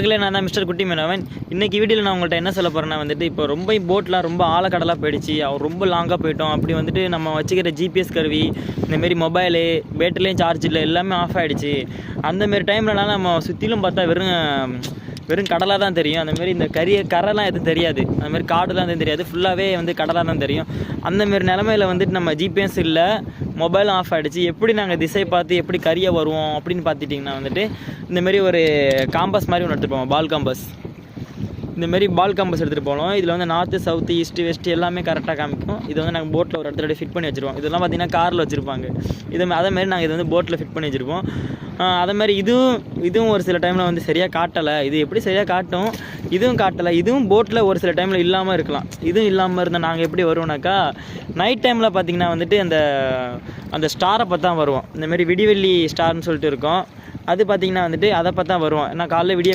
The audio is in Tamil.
நான் தான் மிஸ்டர் குட்டி மேனவன். இன்னைக்கு வீடியோவில் நான் உங்கள்கிட்ட என்ன சொல்ல போகிறேன்னா வந்துட்டு, இப்போ ரொம்ப போட்லாம் ரொம்ப ஆழக்கடலாக போயிடுச்சு, ரொம்ப லாங்காக போயிட்டோம். அப்படி வந்துட்டு நம்ம வச்சுக்கிற ஜிபிஎஸ் கருவி, இந்தமாரி மொபைலு, பேட்டரிலையும் சார்ஜ் இல்லை, எல்லாமே ஆஃப் ஆகிடுச்சு. அந்தமாரி டைம்லலாம் நம்ம சுற்றிலும் பார்த்தா வெறும் கடலாக தான் தெரியும். அந்தமாரி இந்த கரைலாம் எதுவும் தெரியாது, அந்தமாரி காடுலாம் எதுவும் தெரியாது, ஃபுல்லாகவே வந்து கடலாக தான் தெரியும். அந்தமாரி நிலமையில் வந்துட்டு நம்ம ஜிபிஎஸ் இல்லை, மொபைலும் ஆஃப் ஆகிடுச்சு. எப்படி நாங்கள் திசை பார்த்து எப்படி கரியை வருவோம் அப்படின்னு பார்த்துட்டிங்கன்னா வந்துட்டு, இந்தமாரி ஒரு காம்பஸ் மாதிரி ஒன்று எடுத்துகிட்டு போவோம், பால் காம்பஸ். இந்தமாரி பால் காம்பஸ் எடுத்துகிட்டு போனோம். இதில் வந்து நார்த்து, சவுத்து, ஈஸ்ட்டு, வெஸ்ட்டு எல்லாமே கரெக்டாக காமிக்கும். இது வந்து நாங்கள் போட்டில் ஒரு இடத்துல ஃபிட் பண்ணி வச்சுருவோம். இதெல்லாம் பார்த்திங்கன்னா காரில் வச்சுருப்பாங்க. அதேமாதிரி நாங்கள் இது வந்து போட்டில் ஃபிட் பண்ணி வச்சுருப்போம். அதேமாதிரி இதுவும் ஒரு சில டைமில் வந்து சரியாக காட்டலை. இது எப்படி சரியாக காட்டும், இதுவும் காட்டலை. இதுவும் போட்டில் ஒரு சில டைமில் இல்லாமல் இருக்கலாம். இதுவும் இல்லாமல் இருந்தால் நாங்கள் எப்படி வருவோம்னாக்கா, நைட் டைமில் பார்த்திங்கன்னா வந்துட்டு அந்த ஸ்டாரை பார்த்தா வருவோம். இந்தமாரி விடிவெள்ளி ஸ்டார்னு சொல்லிட்டு இருக்கோம். அது பார்த்திங்கன்னா வந்துட்டு அதை பார்த்தா வருவோம். ஏன்னா காலைல விடிய